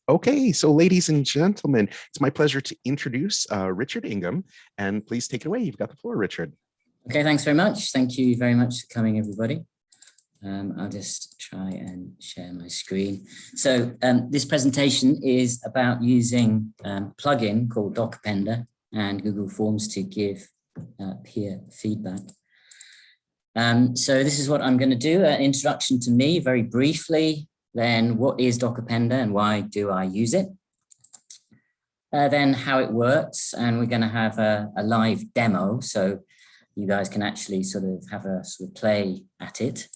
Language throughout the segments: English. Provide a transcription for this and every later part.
Okay, so ladies and gentlemen, it's my pleasure to introduce Richard Ingham, and please take it away. You've got the floor, Richard. Okay, thanks very much. Thank you very much for coming, everybody. I'll just try and share my screen. So this presentation is about using a plugin called Appender and Google Forms to give peer feedback. So this is what I'm going to do, an introduction to me very briefly, then what is Appender and why do I use it? Then how it works, and we're going to have a live demo so you guys can actually sort of have a sort of play at it.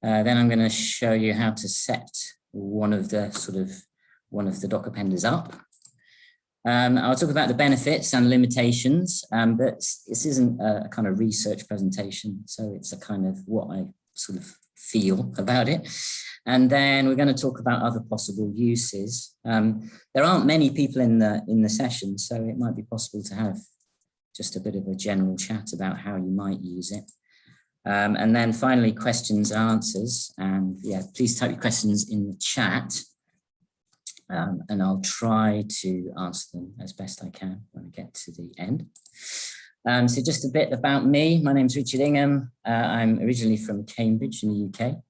Then I'm going to show you how to set one of the Appenders up. I'll talk about the benefits and limitations, but this isn't a kind of research presentation, so it's a kind of what I sort of feel about it. And then we're going to talk about other possible uses. There aren't many people in the session, so it might be possible to have just a bit of a general chat about how you might use it. And then finally, questions and answers. And yeah, please type your questions in the chat. And I'll try to answer them as best I can when I get to the end. So just a bit about me. My name's Richard Ingham. I'm originally from Cambridge in the UK.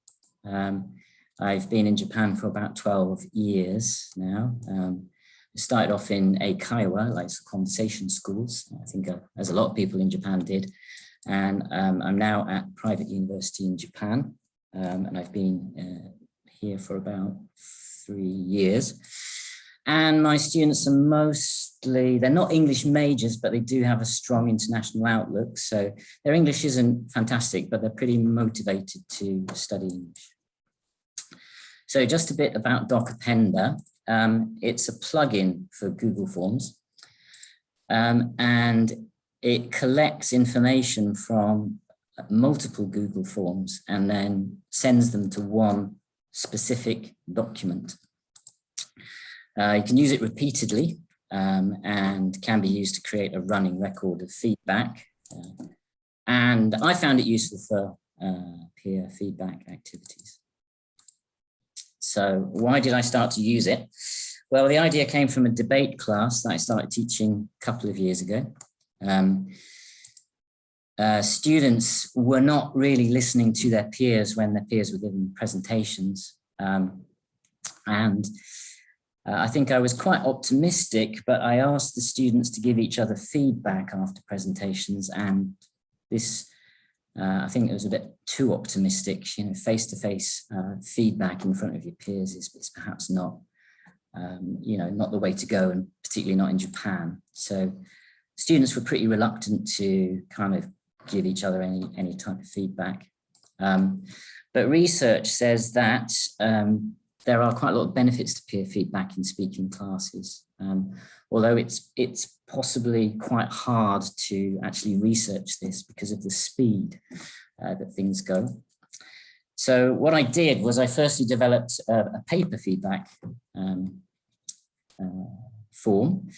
I've been in Japan for about 12 years now. I started off in Eikaiwa, like conversation schools, I think as a lot of people in Japan did. And I'm now at private university in Japan. And I've been here for about 3 years. And my students are mostly, they're not English majors, but they do have a strong international outlook. So their English isn't fantastic, but they're pretty motivated to study English. So just a bit about Appender. It's a plugin for Google Forms. And it collects information from multiple Google Forms and then sends them to one specific document. You can use it repeatedly and can be used to create a running record of feedback. And I found it useful for peer feedback activities. So why did I start to use it? Well, the idea came from a debate class that I started teaching a couple of years ago. Students were not really listening to their peers when their peers were giving presentations. I think I was quite optimistic, but I asked the students to give each other feedback after presentations, and this, I think it was a bit too optimistic. You know, face-to-face feedback in front of your peers is perhaps not, you know, not the way to go, and particularly not in Japan. So students were pretty reluctant to kind of give each other any type of feedback. But research says that there are quite a lot of benefits to peer feedback in speaking classes, although it's possibly quite hard to actually research this because of the speed that things go. So what I did was I firstly developed a paper feedback form,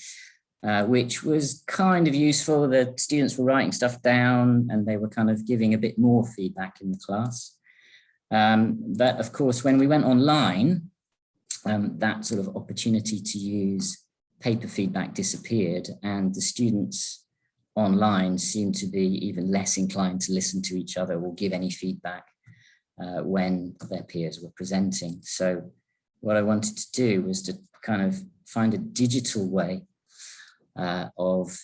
which was kind of useful. The students were writing stuff down and they were kind of giving a bit more feedback in the class. But of course, when we went online, that sort of opportunity to use paper feedback disappeared, and the students online seemed to be even less inclined to listen to each other or give any feedback when their peers were presenting. So what I wanted to do was to kind of find a digital way of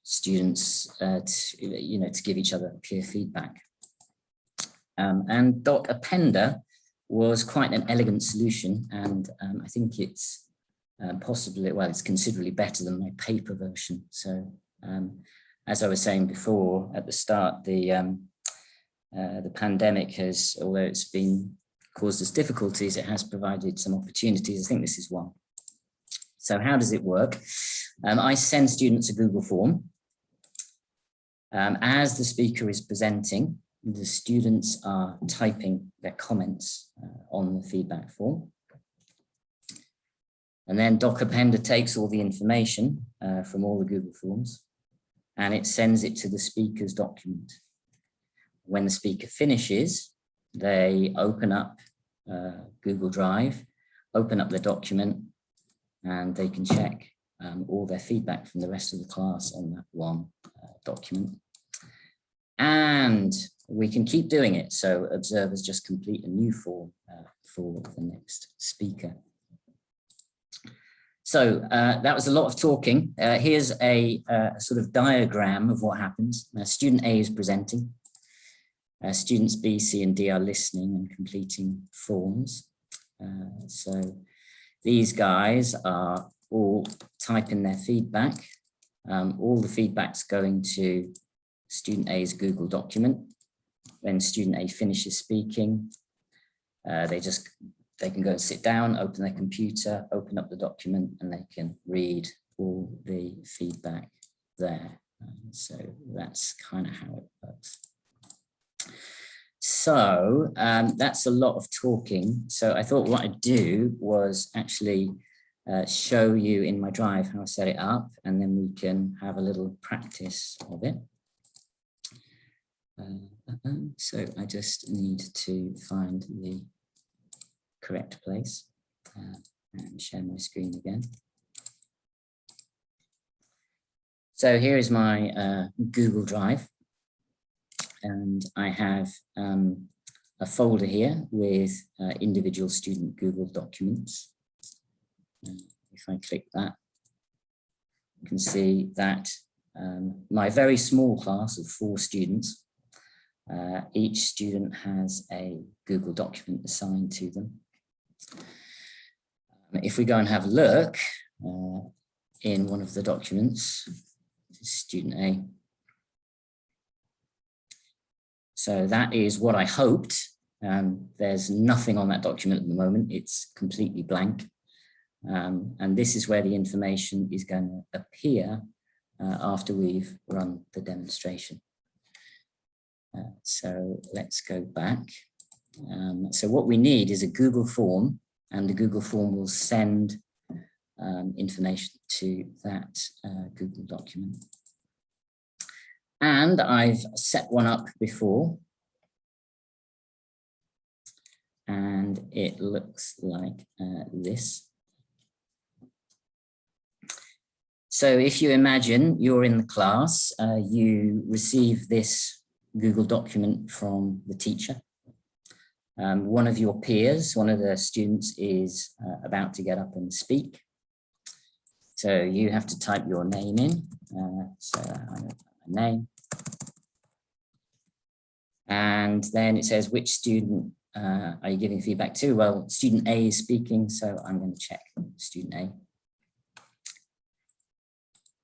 students to give each other peer feedback. And Appender was quite an elegant solution, and I think it's possibly, well, it's considerably better than my paper version. So as I was saying before at the start, the pandemic has, although it's been caused us difficulties, it has provided some opportunities. I think this is one. So how does it work? I send students a Google form. As the speaker is presenting, the students are typing their comments on the feedback form. And then Appender takes all the information from all the Google Forms and it sends it to the speaker's document. When the speaker finishes, they open up Google Drive, open up the document, and they can check all their feedback from the rest of the class on that one document. And we can keep doing it. So observers just complete a new form for the next speaker. So that was a lot of talking. Here's a sort of diagram of what happens. Student A is presenting. Students B, C, and D are listening and completing forms. So these guys are all typing their feedback. All the feedback's going to student A's Google document. When student A finishes speaking, they can go and sit down, open their computer, open up the document, and they can read all the feedback there. So that's kind of how it works. So that's a lot of talking. So I thought what I'd do was actually show you in my drive how I set it up, and then we can have a little practice of it. So I just need to find the correct place and share my screen again. So here is my Google Drive, and I have a folder here with individual student Google documents. If I click that, you can see that my very small class of 4 students, each student has a Google document assigned to them. If we go and have a look in one of the documents, student A. So that is what I hoped. There's nothing on that document at the moment. It's completely blank. And this is where the information is going to appear after we've run the demonstration. So let's go back. So what we need is a Google form, and the Google form will send information to that Google document. And I've set one up before, and it looks like this. So if you imagine you're in the class, you receive this Google document from the teacher. One of your peers, one of the students, is about to get up and speak. So you have to type your name in. So I'm going to put my name. And then it says, which student are you giving feedback to? Well, student A is speaking, so I'm going to check student A.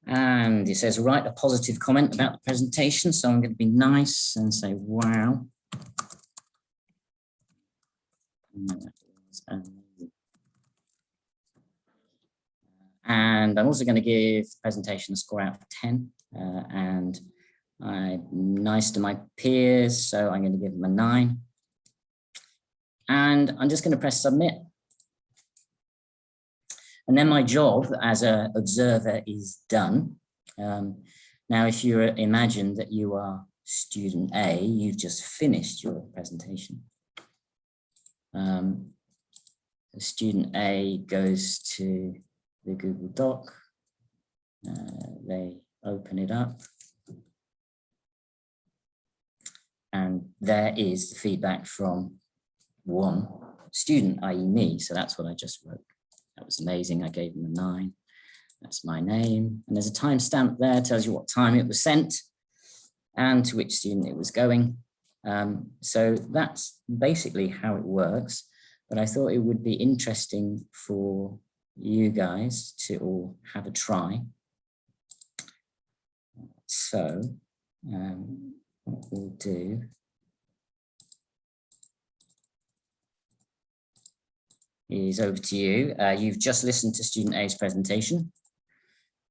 And it says, write a positive comment about the presentation. So I'm going to be nice and say, wow. And I'm also going to give the presentation a score out of 10. And I'm nice to my peers, so I'm going to give them a 9. And I'm just going to press submit. And then my job as an observer is done. Now, if you imagine that you are student A, you've just finished your presentation. Student A goes to the Google Doc. They open it up. And there is the feedback from one student, i.e. me. So that's what I just wrote. That was amazing. I gave them a 9. That's my name. And there's a timestamp there, tells you what time it was sent and to which student it was going. So that's basically how it works. But I thought it would be interesting for you guys to all have a try. So what we'll do is over to you. You've just listened to student A's presentation.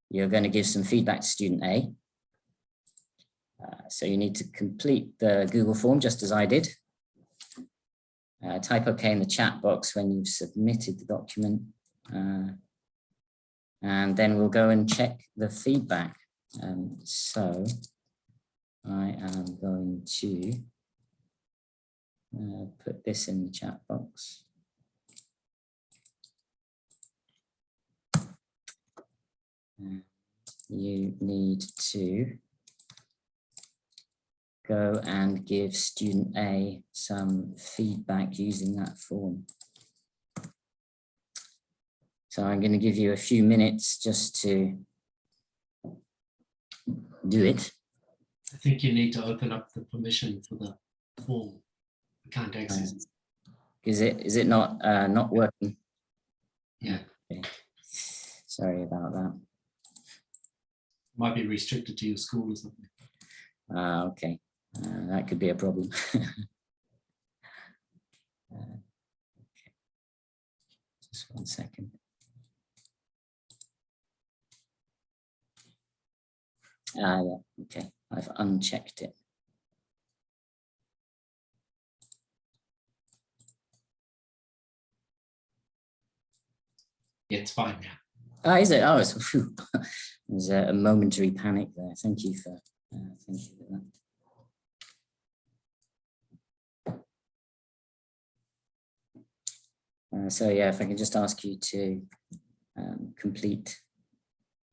You're going to give some feedback to student A. So you need to complete the Google form just as I did. Type OK in the chat box when you've submitted the document. And then we'll go and check the feedback. So I am going to put this in the chat box. you need to go and give student A some feedback using that form. So I'm going to give you a few minutes just to do it. I think you need to open up the permission for the form. I can't access it. Is it not working? Yeah. Okay. Sorry about that. Might be restricted to your school or something. Okay, that could be a problem. Okay. Just 1 second. Yeah, okay, I've unchecked it. Yeah, it's fine now. Ah, is it? Oh, it's phew. There's a momentary panic there. Thank you for that. So yeah, if I can just ask you to complete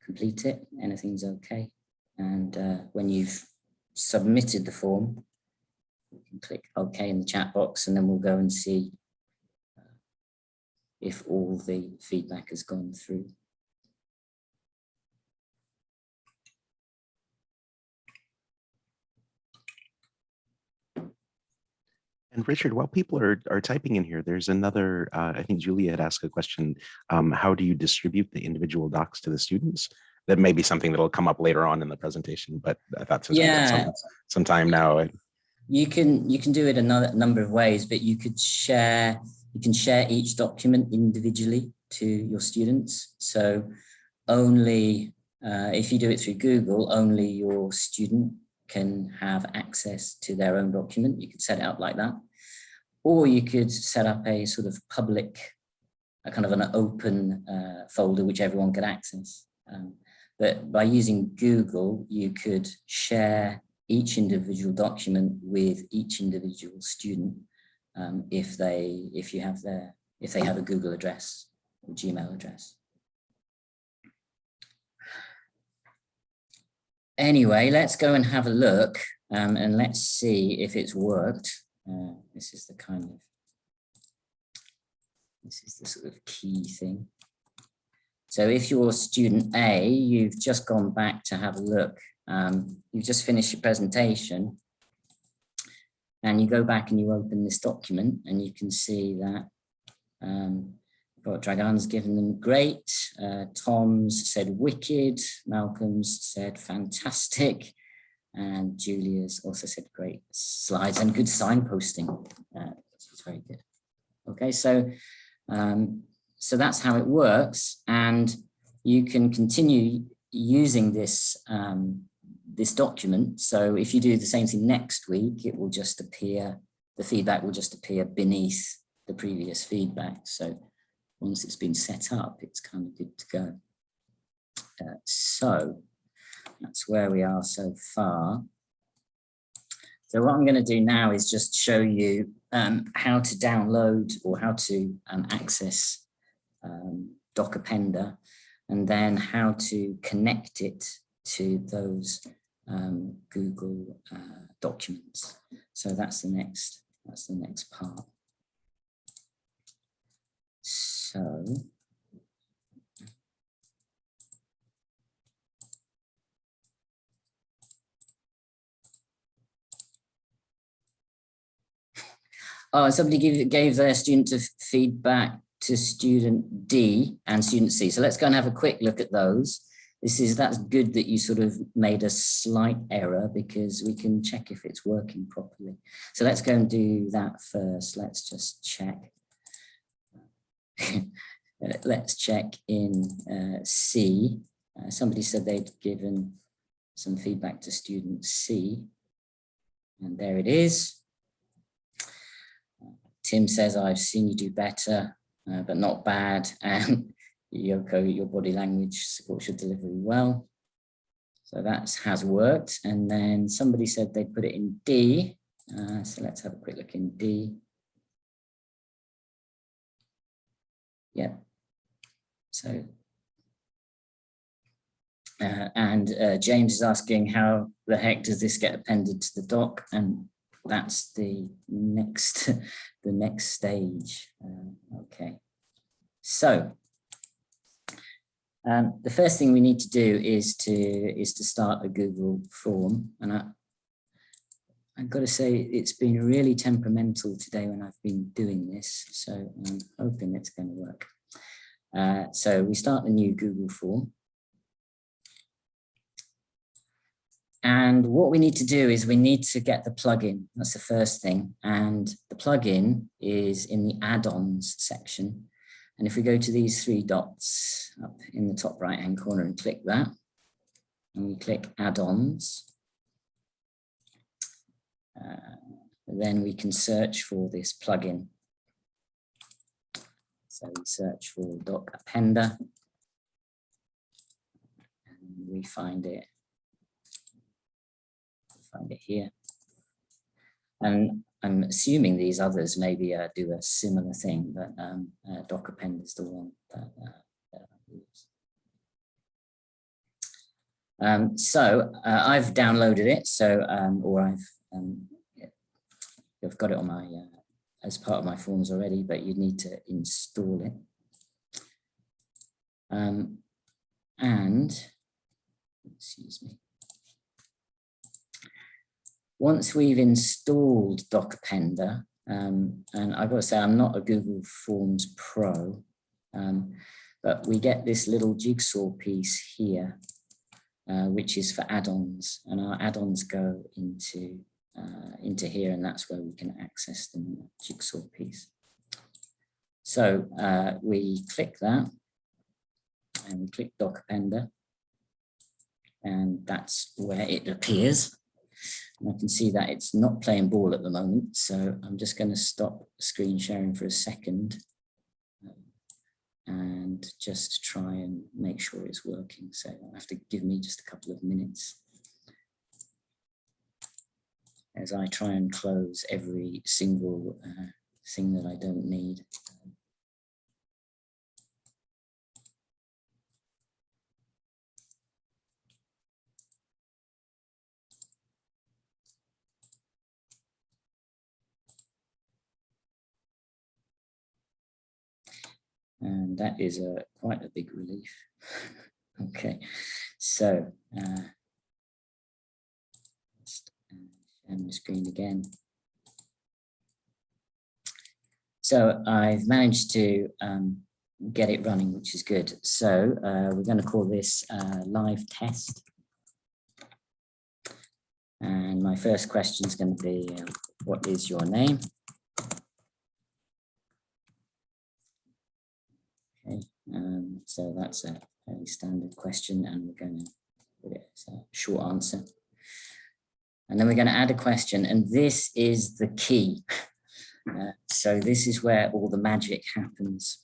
it, anything's okay. And when you've submitted the form, you can click OK in the chat box, and then we'll go and see if all the feedback has gone through. And Richard, while people are typing in here, there's another, I think Julia had asked a question. How do you distribute the individual docs to the students? That may be something that'll come up later on in the presentation, but I thought since we've got some time now. You can do it a number of ways, but you can share each document individually to your students. So only if you do it through Google, only your student can have access to their own document. You could set it up like that. Or you could set up a sort of public, a kind of an open folder which everyone could access. But by using Google, you could share each individual document with each individual student if they have a Google address or Gmail address. Anyway, let's go and have a look and let's see if it's worked. This is the sort of key thing. So if you're student A, you've just gone back to have a look. You've just finished your presentation and you go back and you open this document and you can see that Dragan's given them great, Tom's said wicked, Malcolm's said fantastic, and Julia's also said great slides and good signposting. It's very good. Okay, so that's how it works, and you can continue using this this document. So if you do the same thing next week, it will just appear, the feedback will just appear beneath the previous feedback. So once it's been set up, it's kind of good to go. So that's where we are so far. So what I'm going to do now is just show you how to download or how to access Appender, and then how to connect it to those Google documents. So that's the next part. So somebody gave their student feedback to student D and student C. So let's go and have a quick look at those. That's good that you sort of made a slight error, because we can check if it's working properly. So let's go and do that first. Let's just check. Let's check in C. Somebody said they'd given some feedback to student C, and there it is. Tim says, I've seen you do better, but not bad. And Yoko, your body language supports your delivery well. So that has worked. And then somebody said they put it in D. So let's have a quick look in D. Yeah. So James is asking how the heck does this get appended to the doc, and that's the next the next stage. Okay, so the first thing we need to do is to start a Google form, and I've got to say it's been really temperamental today when I've been doing this, so I'm hoping it's going to work. So we start a new Google form. And what we need to do is we need to get the plugin. That's the first thing. And the plugin is in the add-ons section. And if we go to these three dots up in the top right-hand corner and click that, and we click add-ons, then we can search for this plugin. So we search for Doc Appender, and we find it here. And I'm assuming these others maybe do a similar thing, but Doc Append is the one that I use. So I've downloaded it, so or I've got it on my as part of my forms already, but you need to install it. And excuse me. Once we've installed Doc Appender, and I've got to say I'm not a Google Forms pro, but we get this little jigsaw piece here, which is for add-ons, and our add-ons go into here, and that's where we can access the jigsaw piece. So we click that, and we click Doc Appender, and that's where it appears. And I can see that it's not playing ball at the moment, so I'm just going to stop screen sharing for a second and just try and make sure it's working. So I'll have to give me just a couple of minutes as I try and close every single thing that I don't need. And that is quite a big relief. Okay, so just share my screen again. So I've managed to get it running, which is good. So we're going to call this live test. And my first question is going to be, what is your name? Okay, so that's a very standard question, and we're going to put it as a short answer. And then we're going to add a question, and this is the key. So this is where all the magic happens.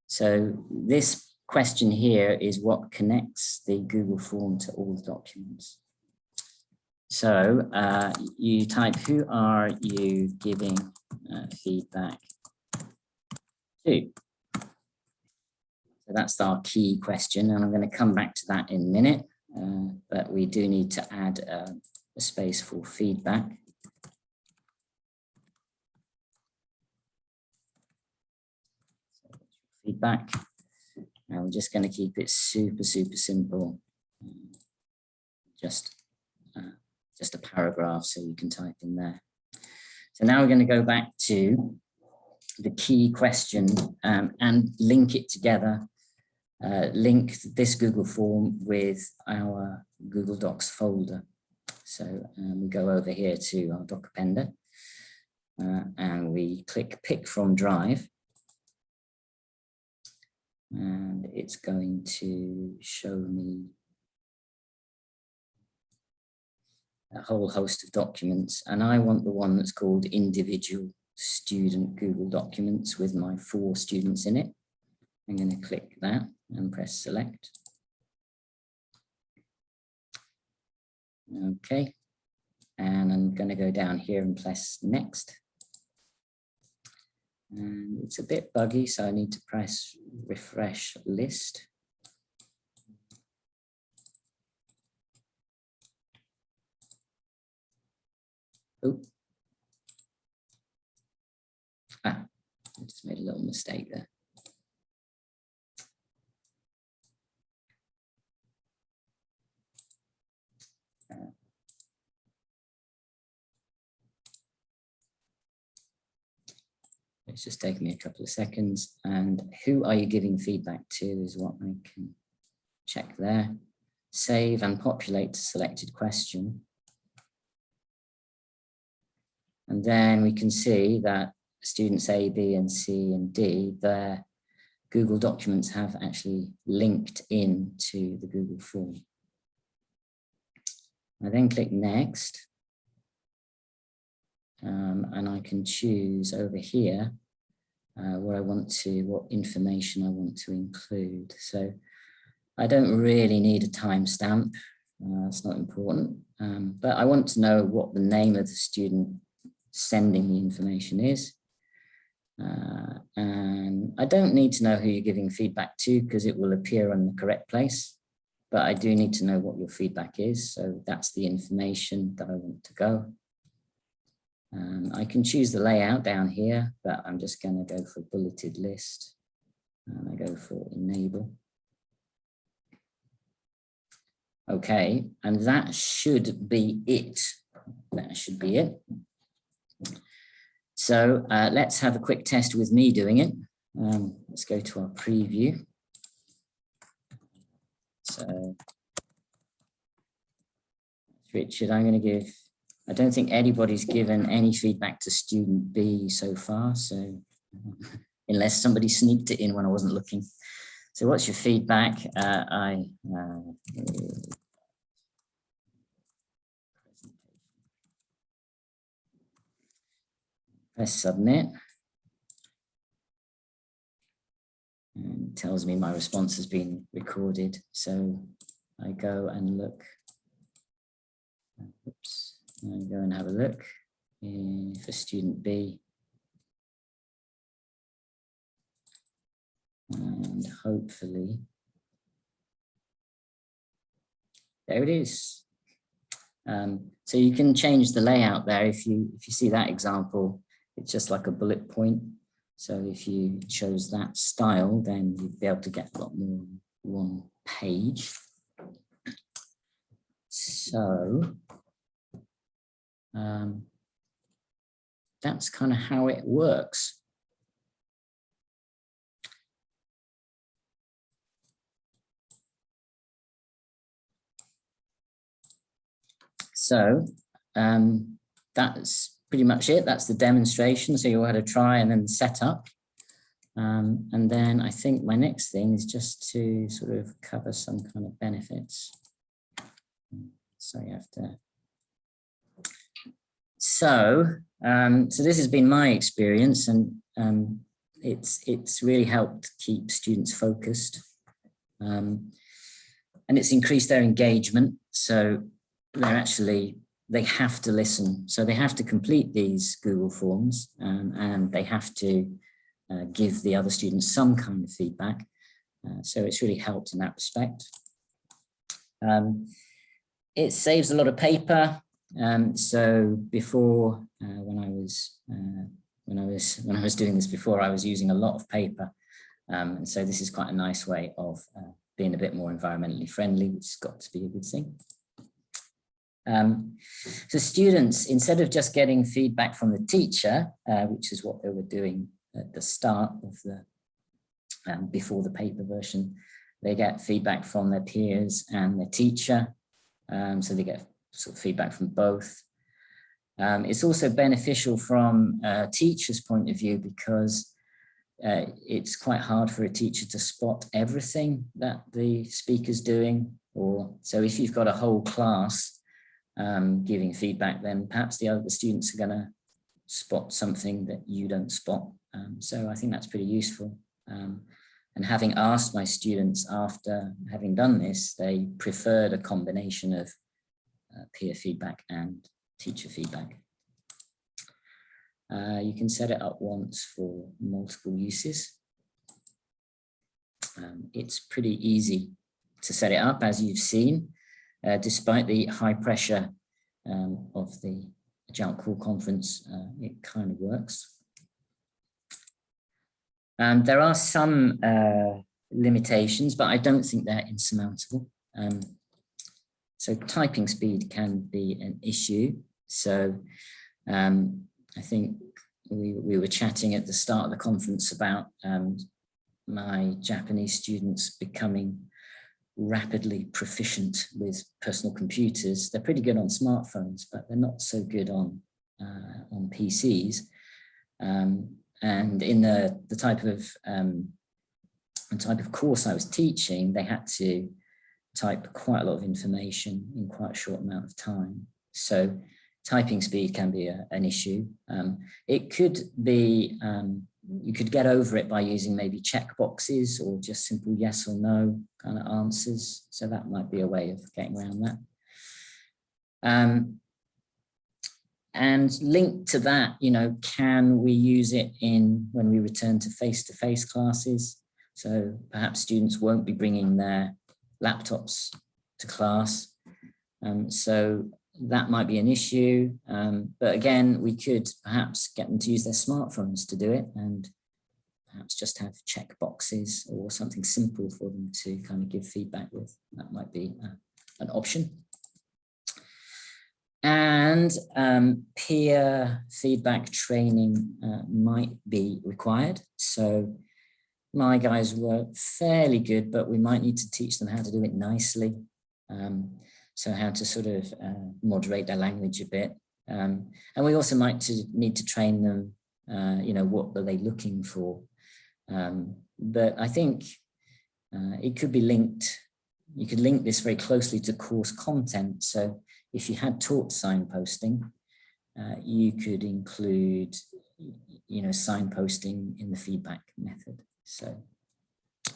So this question here is what connects the Google form to all the documents. So you type, who are you giving feedback to? So that's our key question, and I'm going to come back to that in a minute, but we do need to add a space for feedback. So feedback, and we're just going to keep it super simple, just a paragraph so you can type in there. So now we're going to go back to the key question and link it together. Link this Google form with our Google Docs folder. So we go over here to our Doc Appender and we click Pick from Drive. And it's going to show me a whole host of documents. And I want the one that's called Individual Student Google Documents with my 4 students in it. I'm going to click that and press select. Okay, and I'm going to go down here and press next. And it's a bit buggy, so I need to press refresh list. Oh. I just made a little mistake there. It's just taking me a couple of seconds. And who are you giving feedback to is what I can check there. Save and populate to selected question. And then we can see that students A, B, and C, and D, their Google documents have actually linked in to the Google form. I then click next. And I can choose over here what information I want to include. So I don't really need a timestamp. It's not important, but I want to know what the name of the student sending the information is. And I don't need to know who you're giving feedback to because it will appear in the correct place, but I do need to know what your feedback is. So that's the information that I want to go. I can choose the layout down here, but I'm just going to go for bulleted list. And I go for enable. Okay, and that should be it. That should be it. So let's have a quick test with me doing it. Let's go to our preview. So, Richard, I'm going to give, I don't think anybody's given any feedback to student B so far. So unless somebody sneaked it in when I wasn't looking. So what's your feedback? Press submit. And it tells me my response has been recorded. So I go and look. Oops. I go and have a look for student B. And hopefully, there it is. So you can change the layout there. If you see that example, it's just like a bullet point. So if you chose that style, then you'd be able to get a lot more on one page. So that's kind of how it works. So that's pretty much it. That's the demonstration. So you'll have to try and then set up. And then I think my next thing is just to sort of cover some kind of benefits. So you have to. So this has been my experience, and it's really helped keep students focused, and it's increased their engagement. So they have to listen. So they have to complete these Google forms, and they have to give the other students some kind of feedback. So it's really helped in that respect. It saves a lot of paper. So before, when I was doing this before, I was using a lot of paper. And so this is quite a nice way of being a bit more environmentally friendly, which has got to be a good thing. So students, instead of just getting feedback from the teacher, which is what they were doing at the start of the, before the paper version, they get feedback from their peers and their teacher. So they get sort of feedback from both. It's also beneficial from a teacher's point of view because it's quite hard for a teacher to spot everything that the speaker's doing. So if you've got a whole class giving feedback, then perhaps the other students are going to spot something that you don't spot. So I think that's pretty useful. And having asked my students after having done this, they preferred a combination of peer feedback and teacher feedback. You can set it up once for multiple uses. It's pretty easy to set it up, as you've seen, despite the high pressure of the JALT call conference, it kind of works. There are some limitations, but I don't think they're insurmountable. So typing speed can be an issue. So I think we were chatting at the start of the conference about my Japanese students becoming rapidly proficient with personal computers. They're pretty good on smartphones, but they're not so good on PCs. And in the type of course I was teaching, they had to type quite a lot of information in quite a short amount of time. So typing speed can be an issue. It could be, you could get over it by using maybe check boxes or just simple yes or no kind of answers. So that might be a way of getting around that. And linked to that, you know, can we use it when we return to face-to-face classes? So perhaps students won't be bringing their laptops to class. So that might be an issue. But again, we could perhaps get them to use their smartphones to do it and perhaps just have check boxes or something simple for them to kind of give feedback with. That might be an option. And peer feedback training might be required. So my guys were fairly good, but we might need to teach them how to do it nicely. So how to sort of moderate their language a bit. And we also might need to train them, you know, what are they looking for? But I think it could be linked. You could link this very closely to course content. So if you had taught signposting, you could include, you know, signposting in the feedback method. So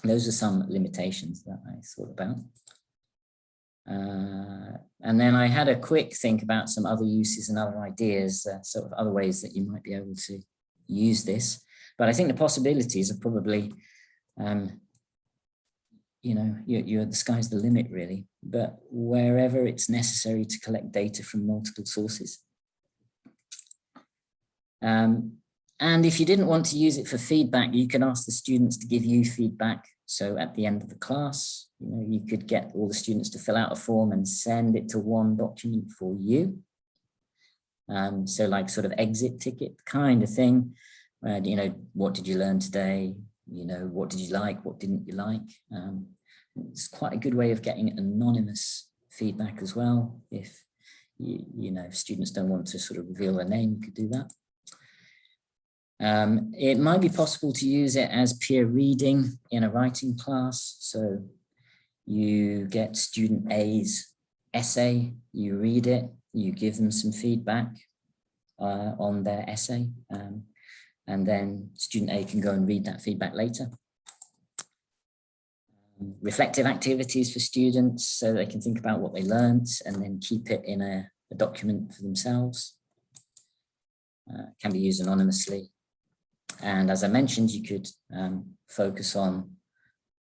those are some limitations that I thought about. And then I had a quick think about some other uses and other ideas, sort of other ways that you might be able to use this. But I think the possibilities are probably, you know, the sky's the limit really, but wherever it's necessary to collect data from multiple sources. And if you didn't want to use it for feedback, you can ask the students to give you feedback. So at the end of the class, you know, you could get all the students to fill out a form and send it to one document for you. So like sort of exit ticket kind of thing. You know, what did you learn today? You know, what did you like? What didn't you like? It's quite a good way of getting anonymous feedback as well. If you know, if students don't want to sort of reveal their name, you could do that. It might be possible to use it as peer reading in a writing class. So you get student A's essay, you read it, you give them some feedback on their essay, and then student A can go and read that feedback later. Reflective activities for students so they can think about what they learned and then keep it in a document for themselves. Can be used anonymously. And as I mentioned, you could focus on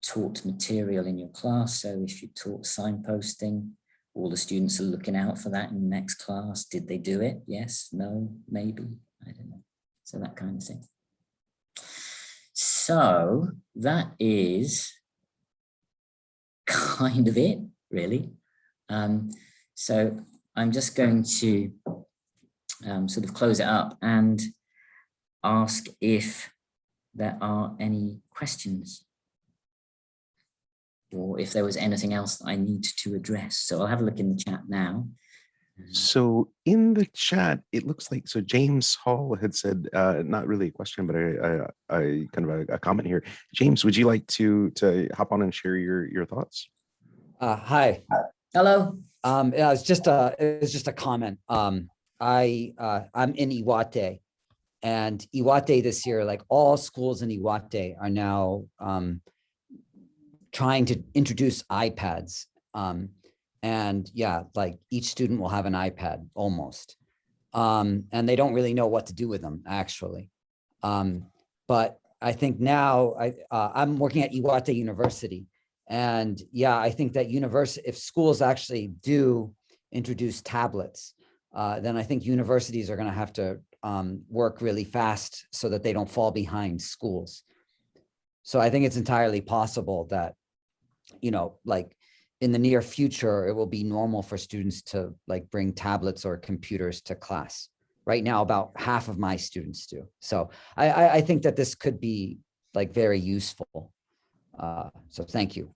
taught material in your class. So if you taught signposting, all the students are looking out for that in the next class. Did they do it? Yes, no, maybe, I don't know. So that kind of thing. So that is kind of it, really. So I'm just going to sort of close it up and ask if there are any questions or if there was anything else that I need to address. So I'll have a look in the chat now. So in the chat, it looks like, so James Hall had said, not really a question, but I kind of a comment here. James, would you like to hop on and share your thoughts? Hi. Hello. Yeah, it's just a comment. I'm in Iwate, and Iwate this year, like all schools in Iwate, are now trying to introduce iPads. And yeah, like each student will have an iPad almost. And they don't really know what to do with them, actually. But I think now I'm working at Iwate University. And yeah, I think that if schools actually do introduce tablets, then I think universities are going to have to work really fast so that they don't fall behind schools. So I think it's entirely possible that, you know, like in the near future, it will be normal for students to like bring tablets or computers to class. Right now, about half of my students do. So I think that this could be like very useful. So thank you.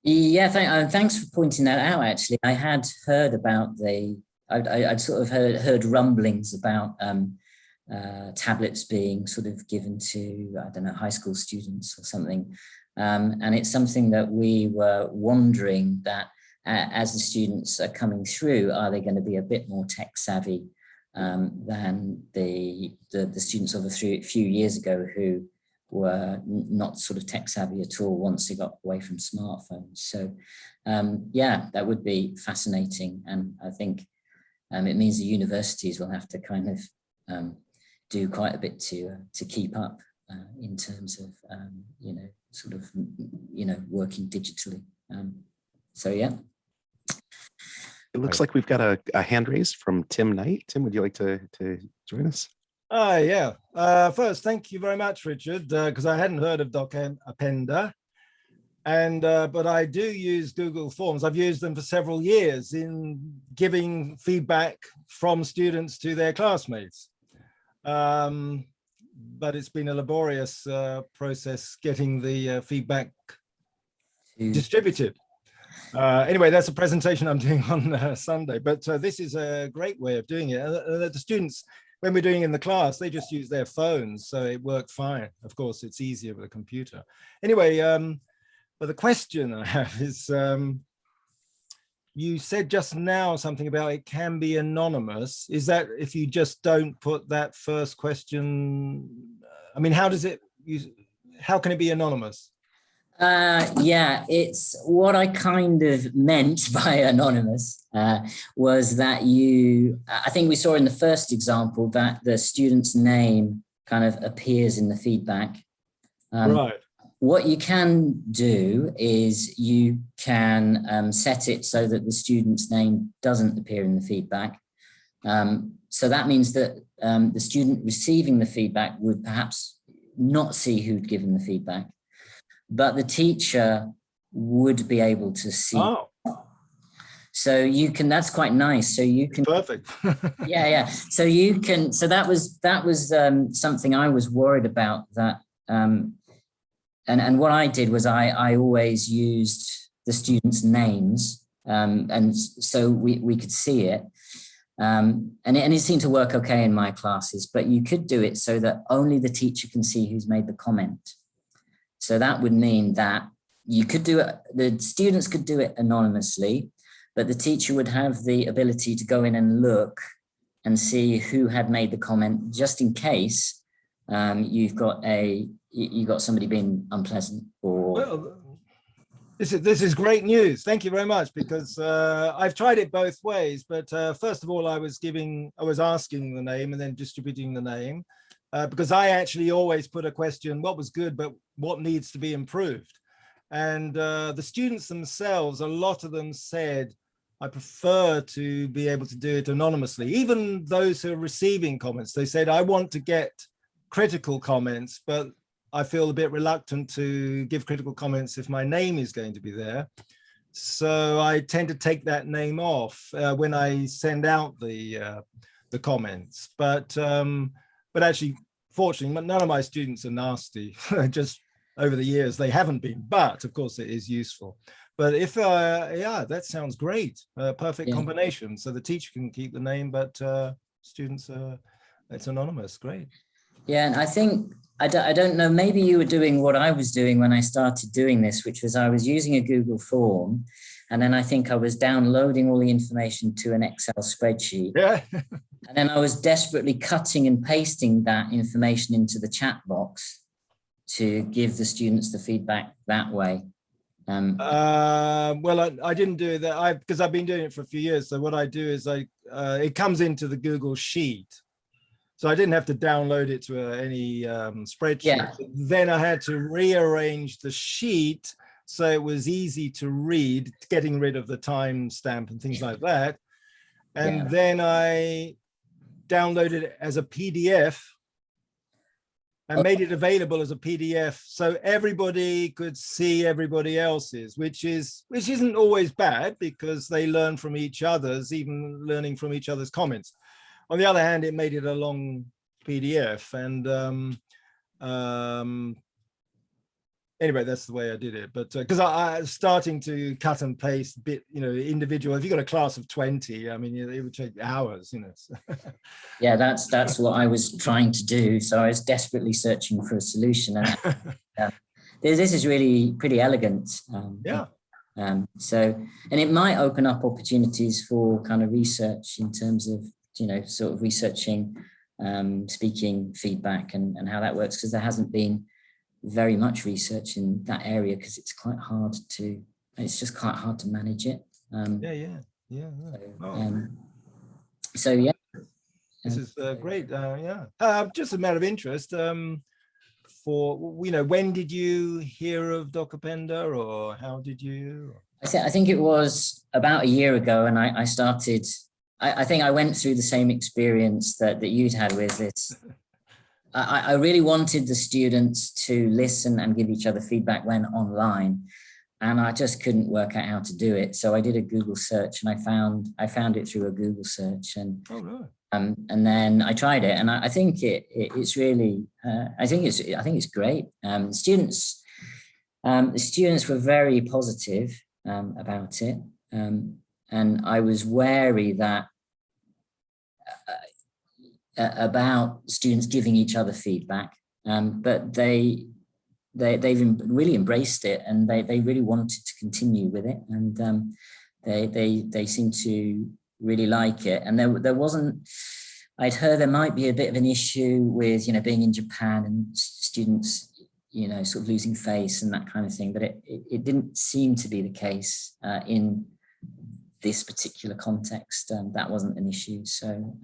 Yeah, thanks for pointing that out. Actually, I had heard about I'd sort of heard rumblings about tablets being sort of given to, I don't know, high school students or something. And it's something that we were wondering that as the students are coming through, are they going to be a bit more tech savvy than the students of a few years ago who were not sort of tech savvy at all once they got away from smartphones. So yeah, that would be fascinating. And I think it means the universities will have to kind of do quite a bit to keep up in terms of, you know, sort of, you know, working digitally. So yeah. It looks like we've got a hand raise from Tim Knight. Tim, would you like to join us? Yeah. First, thank you very much, Richard, because I hadn't heard of Appender. And but I do use Google Forms. I've used them for several years in giving feedback from students to their classmates. But it's been a laborious process getting the feedback distributed. Anyway, that's a presentation I'm doing on Sunday, but this is a great way of doing it. The students, when we're doing it in the class, they just use their phones, so it worked fine. Of course, it's easier with a computer. Anyway, but the question I have is, you said just now something about it can be anonymous. Is that if you just don't put that first question? I mean, how can it be anonymous? Yeah, it's what I kind of meant by anonymous was that I think we saw in the first example that the student's name kind of appears in the feedback. Right. What you can do is you can set it so that the student's name doesn't appear in the feedback. So that means that the student receiving the feedback would perhaps not see who'd given the feedback, but the teacher would be able to see. Oh. So you can, that's quite nice. So you can. Perfect. Yeah. So you can, so that was something I was worried about, that, and what I did was I always used the students' names, and so we could see it. And it seemed to work okay in my classes, but you could do it so that only the teacher can see who's made the comment. So that would mean that you could do it, the students could do it anonymously, but the teacher would have the ability to go in and look and see who had made the comment, just in case you've got somebody being unpleasant or. Well, this is great news. Thank you very much, because I've tried it both ways. But first of all, I was asking the name and then distributing the name, because I actually always put a question: what was good, but what needs to be improved? And the students themselves, a lot of them said, I prefer to be able to do it anonymously. Even those who are receiving comments, they said, I want to get critical comments, but I feel a bit reluctant to give critical comments if my name is going to be there. So I tend to take that name off when I send out the comments. But actually, fortunately, none of my students are nasty. Just over the years, they haven't been. But of course, it is useful. But if, yeah, that sounds great. Perfect combination. So the teacher can keep the name, but students, it's anonymous. Great. Yeah, and I think, I don't know, maybe you were doing what I was doing when I started doing this, which was I was using a Google form, and then I think I was downloading all the information to an Excel spreadsheet. Yeah. And then I was desperately cutting and pasting that information into the chat box to give the students the feedback that way. Well, I didn't do that because I've been doing it for a few years. So what I do is it comes into the Google Sheet. So I didn't have to download it to any spreadsheet. Yeah. Then I had to rearrange the sheet so it was easy to read, getting rid of the timestamp and things like that. And Yeah. then I downloaded it as a PDF and made it available as a PDF so everybody could see everybody else's, which isn't always bad because they learn from each other's, even learning from each other's comments. On the other hand, it made it a long PDF, and anyway, that's the way I did it. But because I was starting to cut and paste bit, individual. If you got a class of 20, I mean, it would take hours, so. Yeah, that's what I was trying to do. So I was desperately searching for a solution, and this is really pretty elegant. Yeah. So, and it might open up opportunities for kind of research in terms of, sort of researching speaking feedback and how that works, because there hasn't been very much research in that area because it's quite hard to manage it. Yeah. So yeah. This is great. Just a matter of interest. When did you hear of Doc Appender, or how did you? I think it was about a year ago, and I started. I think I went through the same experience that you'd had with this. I really wanted the students to listen and give each other feedback when online, and I just couldn't work out how to do it. So I did a Google search, and I found it through a Google search, and and then I tried it, and I think it's really I think it's great. The students were very positive about it, and I was wary that about students giving each other feedback, but they've really embraced it, and they really wanted to continue with it, and they seem to really like it. And there wasn't, I'd heard there might be a bit of an issue with being in Japan and students sort of losing face and that kind of thing, but it didn't seem to be the case in this particular context. That wasn't an issue. So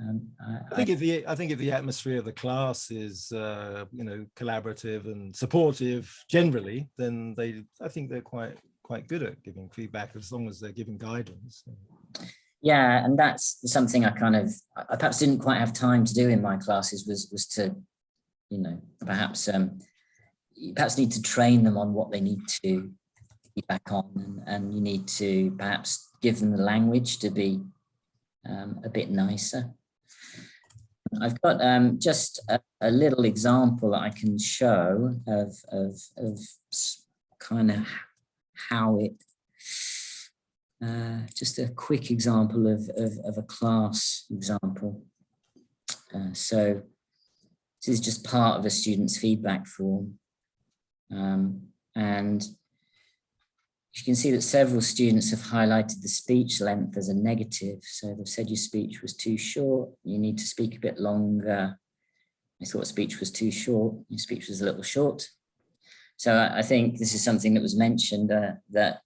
I think if the atmosphere of the class is collaborative and supportive generally, then I think they're quite good at giving feedback as long as they're giving guidance. Yeah, and that's something I perhaps didn't quite have time to do in my classes, was to perhaps need to train them on what they need to feedback on, and you need to perhaps give them the language to be a bit nicer. I've got just a little example that I can show of kind of how it, just a quick example of a class example. So this is just part of a student's feedback form. And you can see that several students have highlighted the speech length as a negative. So they've said your speech was too short, you need to speak a bit longer. I thought speech was too short, your speech was a little short. So I think this is something that was mentioned, that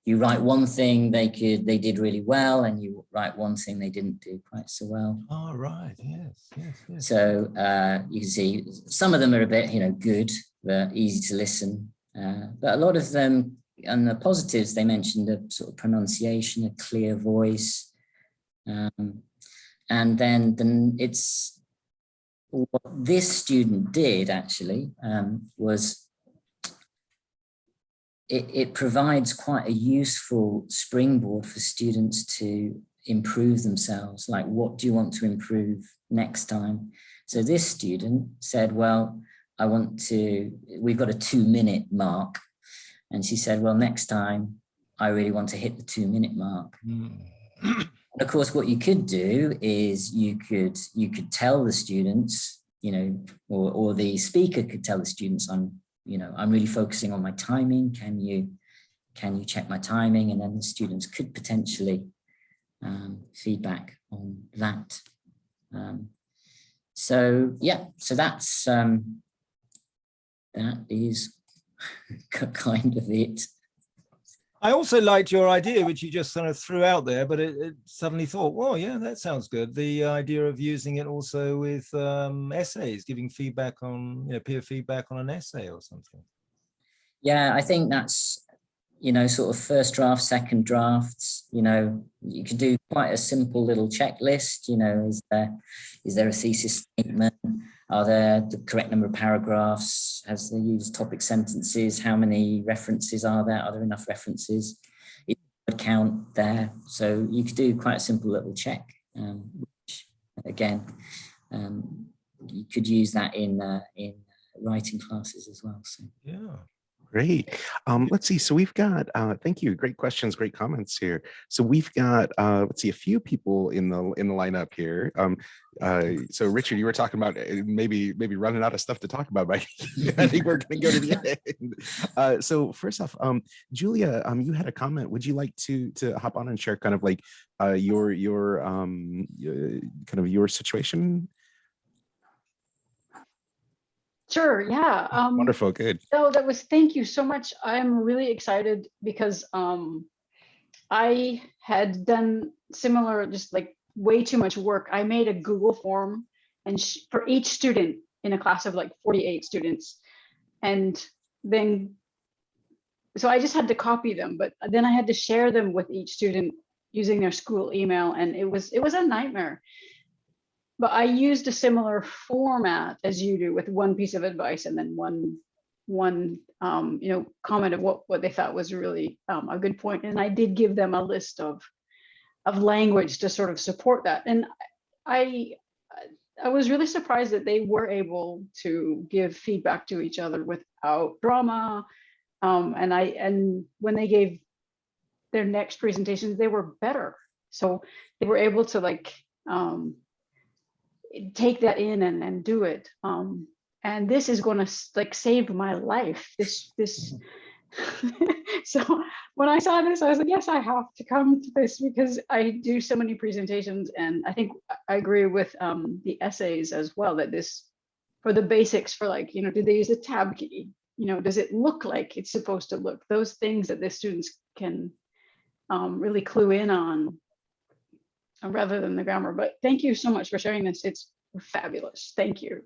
you write one thing they did really well, and you write one thing they didn't do quite so well. Oh, right, yes. So you can see some of them are a bit, good, but easy to listen. But a lot of them, and the positives they mentioned, a sort of pronunciation, a clear voice. And then it's what this student did actually was it provides quite a useful springboard for students to improve themselves. Like, what do you want to improve next time? So this student said, well, we've got a 2-minute mark. And she said, well, next time I really want to hit the 2-minute mark. Of course, what you could do is you could tell the students, or the speaker could tell the students, I'm really focusing on my timing. Can you check my timing? And then the students could potentially feedback on that. So that's that is kind of it. I also liked your idea, which you just sort of threw out there, but it suddenly thought, well, yeah, that sounds good. The idea of using it also with essays, giving feedback on, peer feedback on an essay or something. Yeah, I think that's you know, sort of first draft, second drafts. You know, you could do quite a simple little checklist. You know, is there a thesis statement? Are there the correct number of paragraphs? Has the used topic sentences? How many references are there? Are there enough references? Is the word count there? So you could do quite a simple little check. Which, again, you could use that in writing classes as well. So Yeah. Great. Let's see. So we've got, thank you. Great questions, great comments here. So we've got, let's see, a few people in the lineup here. So Richard, you were talking about maybe running out of stuff to talk about, right? I think we're going to go to the end. So first off, Julia, you had a comment. Would you like to hop on and share kind of like your kind of your situation? Sure, yeah. Wonderful, good. So thank you so much. I'm really excited because I had done similar, just like way too much work. I made a Google form and for each student in a class of like 48 students. And then, so I just had to copy them, but then I had to share them with each student using their school email. And it was a nightmare. But I used a similar format as you do, with one piece of advice and then one you know, comment of what they thought was really a good point. And I did give them a list of language to sort of support that. And I was really surprised that they were able to give feedback to each other without drama. And when they gave their next presentations, they were better. So they were able to like take that in and do it. And this is going to like save my life. This so when I saw this, I was like, yes, I have to come to this because I do so many presentations, and I think I agree with the essays as well, that this, for the basics, for like, you know, do they use a tab key? You know, does it look like it's supposed to look? Those things that the students can really clue in on, rather than the grammar. But thank you so much for sharing this. It's fabulous. Thank you.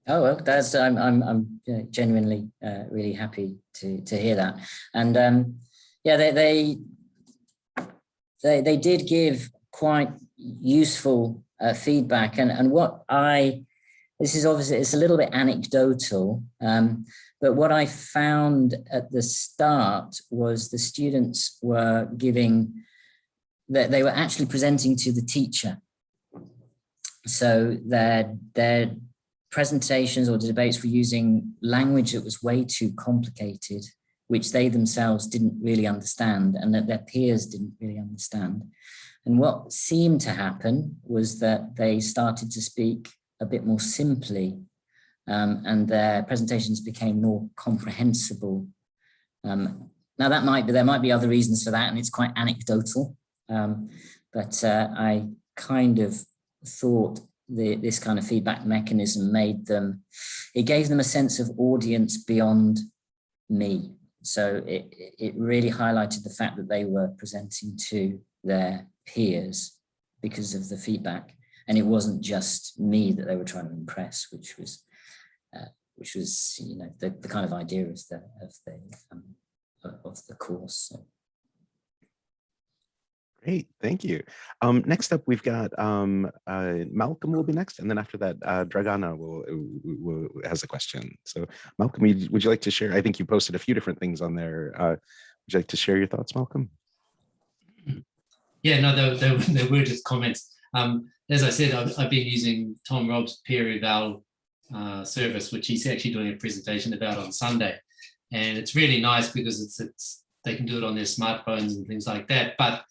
oh well, that's I'm genuinely really happy to hear that. And yeah, they did give quite useful feedback. And what this is obviously, it's a little bit anecdotal, but what I found at the start was the students were giving, that they were actually presenting to the teacher. So their presentations or debates were using language that was way too complicated, which they themselves didn't really understand, and that their peers didn't really understand. And what seemed to happen was that they started to speak a bit more simply, and their presentations became more comprehensible. Now there might be other reasons for that, and it's quite anecdotal. But I kind of thought this kind of feedback mechanism it gave them a sense of audience beyond me. So it really highlighted the fact that they were presenting to their peers because of the feedback. And it wasn't just me that they were trying to impress, which was you know, the kind of idea of the course. So. Great, thank you. Next up, we've got Malcolm will be next, and then after that, Dragana has a question. So Malcolm, would you like to share? I think you posted a few different things on there. Would you like to share your thoughts, Malcolm? Yeah, no, they were just comments. As I said, I've been using Tom Robb's peer eval service, which he's actually doing a presentation about on Sunday. And it's really nice because they can do it on their smartphones and things like that. But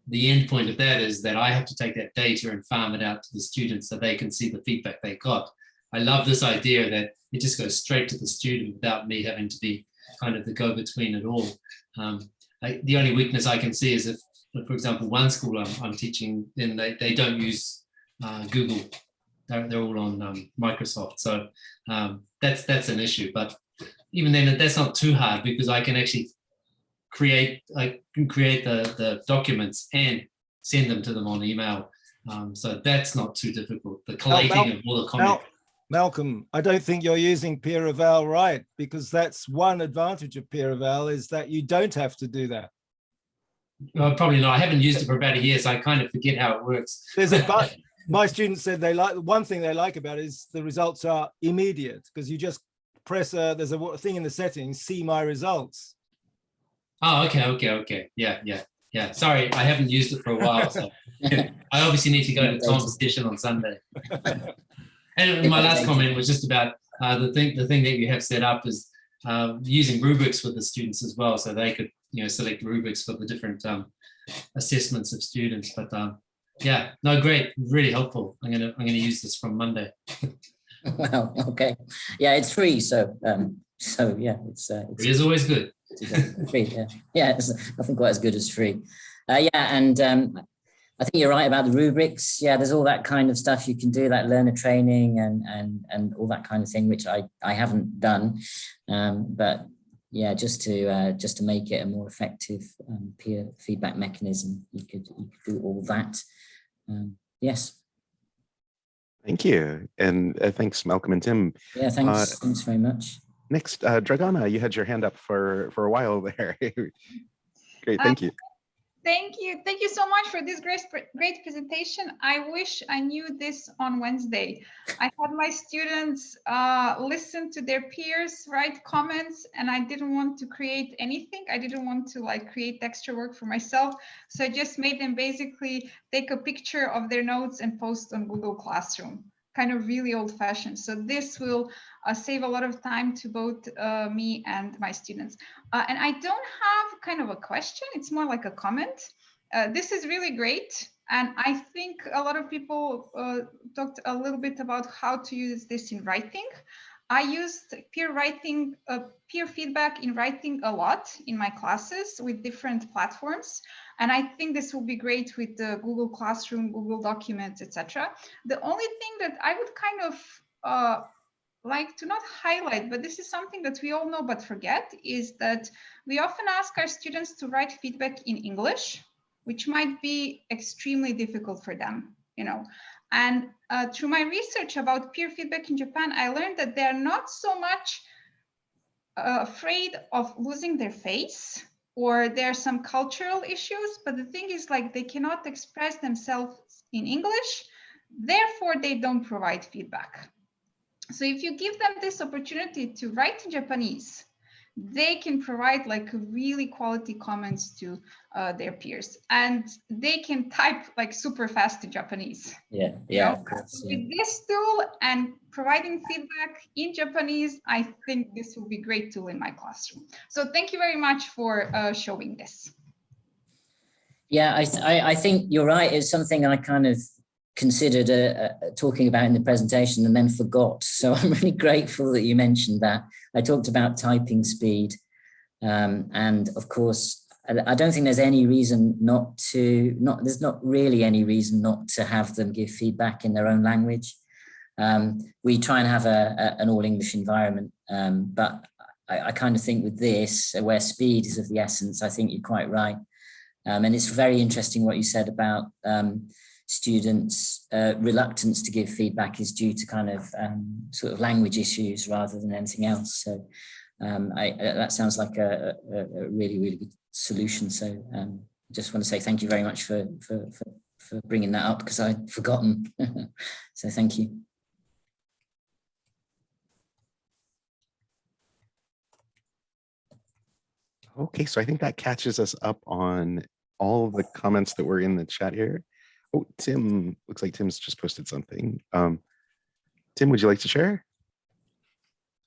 the end point of that is that I have to take that data and farm it out to the students so they can see the feedback they got. I love this idea that it just goes straight to the student without me having to be kind of the go-between at all. The only weakness I can see is if, for example, one school I'm teaching, then they don't use Google. They're all on Microsoft. So that's an issue. But even then, that's not too hard because I can actually create the documents and send them to them on email. So that's not too difficult. The collating of all the comments. Malcolm, I don't think you're using peer eval right, because that's one advantage of peer eval is that you don't have to do that. Well, probably not. I haven't used it for about a year, so I kind of forget how it works. There's a but. My students said they like, one thing they like about it is the results are immediate, because you just press there's a thing in the settings, see my results. Oh, okay. Yeah. Sorry, I haven't used it for a while, so I obviously need to go to Tom's session on Sunday. And my last comment was just about the thing that you have set up is using rubrics with the students as well, so they could select rubrics for the different assessments of students. But yeah, no, great, really helpful. I'm gonna use this from Monday. Wow. Okay. Yeah, it's free. So yeah, it's It is always good. Free. Yeah. It's nothing quite as good as free. Yeah, and I think you're right about the rubrics. Yeah, there's all that kind of stuff you can do, like learner training and all that kind of thing, which I haven't done. But yeah, just to make it a more effective peer feedback mechanism, you could do all that. Yes. Thank you. And thanks, Malcolm and Tim. Yeah, thanks. Thanks very much. Next, Dragana, you had your hand up for a while there. Great, thank you. Thank you so much for this great presentation. I wish I knew this on Wednesday. I had my students listen to their peers, write comments, and I didn't want to create anything. I didn't want to create extra work for myself. So I just made them basically take a picture of their notes and post on Google Classroom. Kind of really old fashioned. So this will save a lot of time to both me and my students. And I don't have kind of a question, it's more like a comment. This is really great. And I think a lot of people talked a little bit about how to use this in writing. I used peer feedback in writing a lot in my classes with different platforms. And I think this will be great with the Google Classroom, Google Documents, etc. The only thing that I would kind of like to not highlight, but this is something that we all know but forget, is that we often ask our students to write feedback in English, which might be extremely difficult for them, And through my research about peer feedback in Japan, I learned that they're not so much afraid of losing their face, or there are some cultural issues, but the thing is they cannot express themselves in English, therefore they don't provide feedback. So if you give them this opportunity to write in Japanese, they can provide really quality comments to their peers, and they can type super fast in Japanese. Yeah. Of course, yeah. With this tool and providing feedback in Japanese, I think this will be a great tool in my classroom. So thank you very much for showing this. Yeah, I think you're right. It's something I kind of considered talking about in the presentation and then forgot. So I'm really grateful that you mentioned that. I talked about typing speed. And of course, I don't think there's any reason there's not really any reason not to have them give feedback in their own language. We try and have an all English environment, but I kind of think with this, where speed is of the essence, I think you're quite right. And it's very interesting what you said about students' reluctance to give feedback is due to kind of sort of language issues rather than anything else. So that sounds like a really, really good solution. So I just want to say thank you very much for bringing that up, because I'd forgotten. So thank you. Okay, so I think that catches us up on all of the comments that were in the chat here. Oh, Tim, looks like Tim's just posted something. Tim, would you like to share?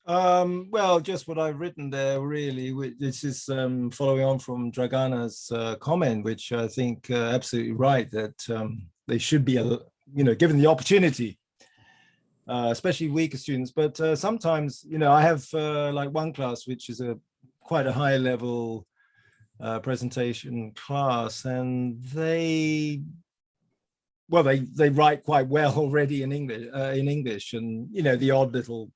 Well, just what I've written there, really. This is following on from Dragana's comment, which I think absolutely right, that they should be, given the opportunity, especially weaker students. But sometimes, I have one class, which is quite a high level presentation class, and they write quite well already in English, and the odd little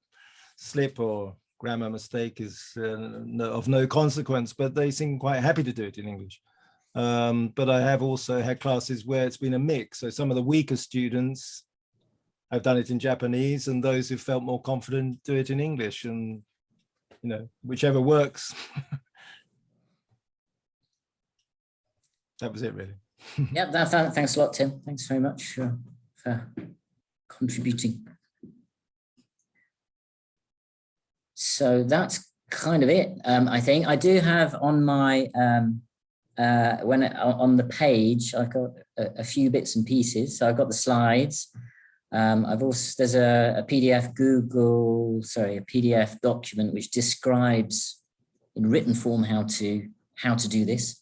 slip or grammar mistake is of no consequence, but they seem quite happy to do it in English. But I have also had classes where it's been a mix. So some of the weaker students I've done it in Japanese, and those who felt more confident do it in English, and whichever works. That was it, really. Yeah, thanks a lot, Tim. Thanks very much for contributing. So that's kind of it. I think I do have on my on the page, I've got a few bits and pieces. So I've got the slides. I've also, there's a PDF a PDF document which describes in written form how to do this.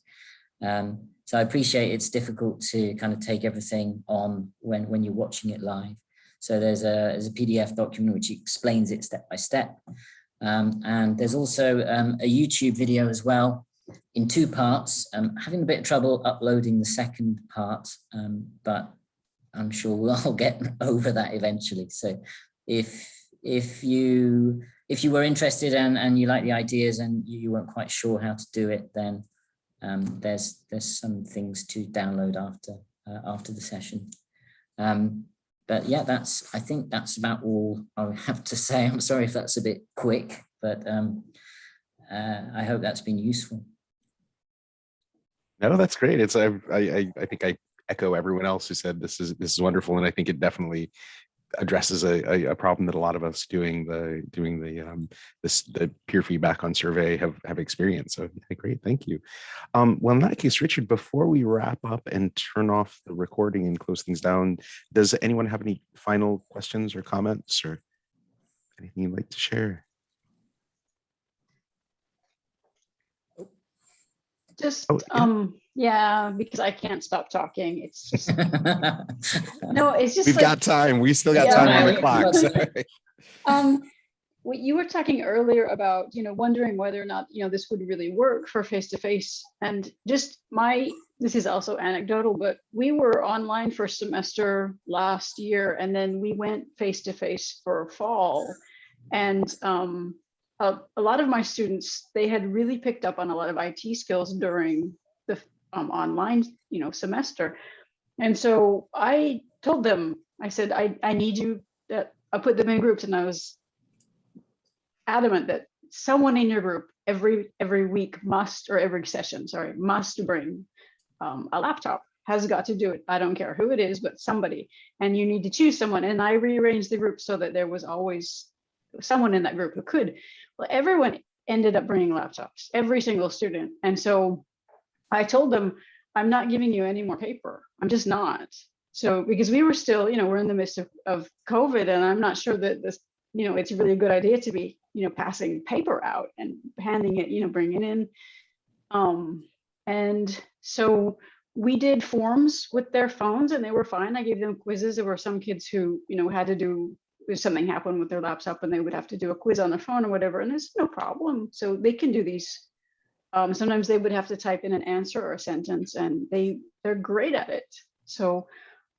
So I appreciate it's difficult to kind of take everything on when you're watching it live. So there's a PDF document which explains it step by step. And there's also a YouTube video as well in 2 parts. I'm having a bit of trouble uploading the second part, but I'm sure we'll get over that eventually. So if you were interested and you like the ideas and you weren't quite sure how to do it, then there's some things to download after the session. But yeah, I think that's about all I have to say. I'm sorry if that's a bit quick, but I hope that's been useful. No, that's great. It's I think I echo everyone else who said this is wonderful, and I think it definitely addresses a problem that a lot of us doing the peer feedback on survey have experienced. So yeah, great, thank you. Well, in that case, Richard, before we wrap up and turn off the recording and close things down, does anyone have any final questions or comments or anything you'd like to share? Just Oh, yeah, because I can't stop talking. It's just no, it's just we've like, got time. We still got Yeah. time on the clock. Sorry. what you were talking earlier about, wondering whether or not, this would really work for face-to-face, and just this is also anecdotal, but we were online for semester last year, and then we went face-to-face for fall, and a lot of my students, they had really picked up on a lot of IT skills during the online, semester. And so I told them, I said, I need you, that I put them in groups, and I was adamant that someone in your group every week must, or every session, sorry, must bring a laptop, has got to do it. I don't care who it is, but somebody, and you need to choose someone. And I rearranged the group so that there was always someone in that group who could. Well, everyone ended up bringing laptops, every single student. And so I told them, I'm not giving you any more paper. I'm just not. So, because we were still, we're in the midst of COVID, and I'm not sure that this, it's really a good idea to be, passing paper out and handing it, bringing it in. And so we did forms with their phones, and they were fine. I gave them quizzes. There were some kids who, had to do, if something happened with their laptop and they would have to do a quiz on their phone or whatever, and it's no problem. So they can do these. Sometimes they would have to type in an answer or a sentence, and they're great at it. So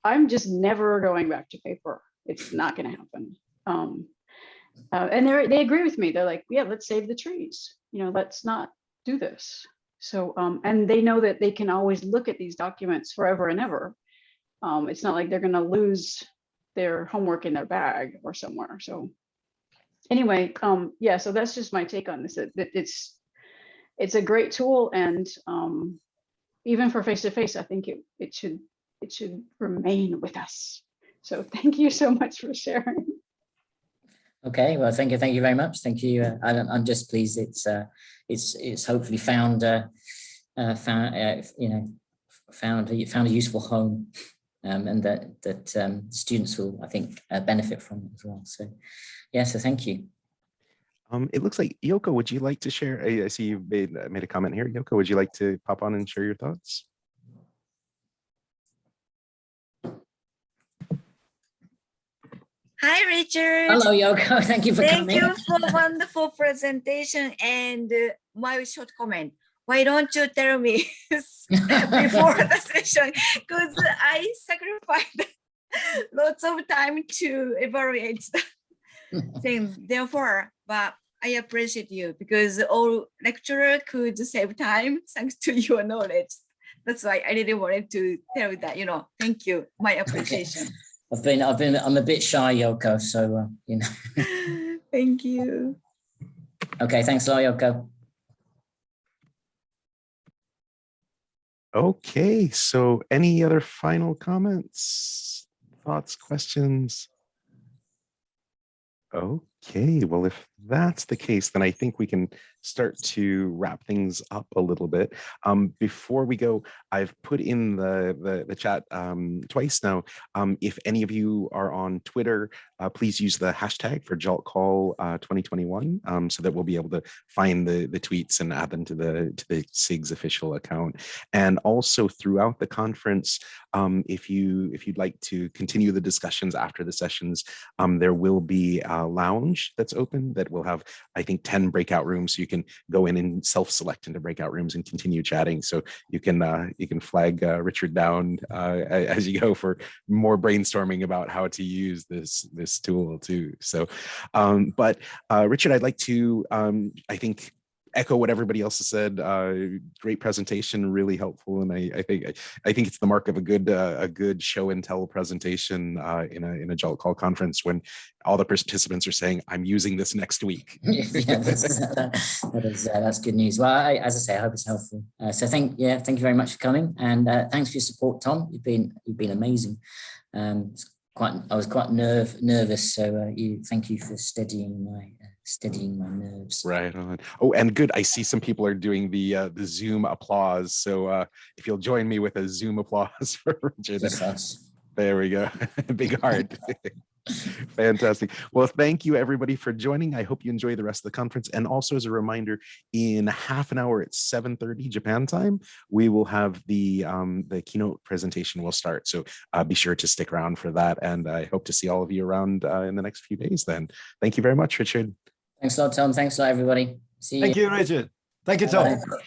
I'm just never going back to paper. It's not going to happen. And they agree with me. They're like, yeah, let's save the trees. Let's not do this. So, and they know that they can always look at these documents forever and ever. It's not like they're going to lose their homework in their bag or somewhere. So anyway, yeah, so that's just my take on this. That it's a great tool, and even for face-to-face, I think it should remain with us. So thank you so much for sharing. Okay, well, thank you very much. Thank you. I'm just pleased it's hopefully found a useful home, and that students will, I think, benefit from it as well. So yeah, so thank you. It looks like Yoko, would you like to share? I see you made a comment here. Yoko, would you like to pop on and share your thoughts? Hi, Richard. Hello, Yoko. Thank you for coming. Thank you for wonderful presentation and my short comment. Why don't you tell me before the session? Because I sacrificed lots of time to evaluate the things. Therefore, but I appreciate you because all lecturer could save time thanks to your knowledge. That's why I really wanted to tell you that, thank you, my appreciation. I'm a bit shy, Yoko. So you know. Thank you. Okay, thanks a lot, Yoko. Okay, so any other final comments, thoughts, questions? Okay, well, if that's the case, then I think we can start to wrap things up a little bit. Before we go, I've put in the chat twice now. If any of you are on Twitter, please use the hashtag for JALT Call 2021, so that we'll be able to find the tweets and add them to the SIG's official account. And also throughout the conference, if you'd like to continue the discussions after the sessions, there will be a lounge that's open that will have, I think, 10 breakout rooms. So you can go in and self-select into breakout rooms and continue chatting. So you can flag Richard down as you go for more brainstorming about how to use this tool too. So, but Richard, I'd like to, I think, echo what everybody else has said. Great presentation, really helpful, and I think it's the mark of a good show and tell presentation in a JALT Call conference when all the participants are saying, "I'm using this next week." Yeah, that's good news. Well, as I say, I hope it's helpful. So thank you very much for coming, and thanks for your support, Tom. You've been amazing. I was quite nervous, so thank you for steadying my nerves. Right on. Oh, and good. I see some people are doing the Zoom applause. So if you'll join me with a Zoom applause for Richard. There we go. Big heart. Fantastic. Well, thank you everybody for joining. I hope you enjoy the rest of the conference. And also as a reminder, in half an hour at 7:30 Japan time, we will have the keynote presentation will start. So be sure to stick around for that. And I hope to see all of you around in the next few days then. Thank you very much, Richard. Thanks a lot, Tom. Thanks a lot, everybody. See you. Thank you, Richard. Thank you, Tom. Bye.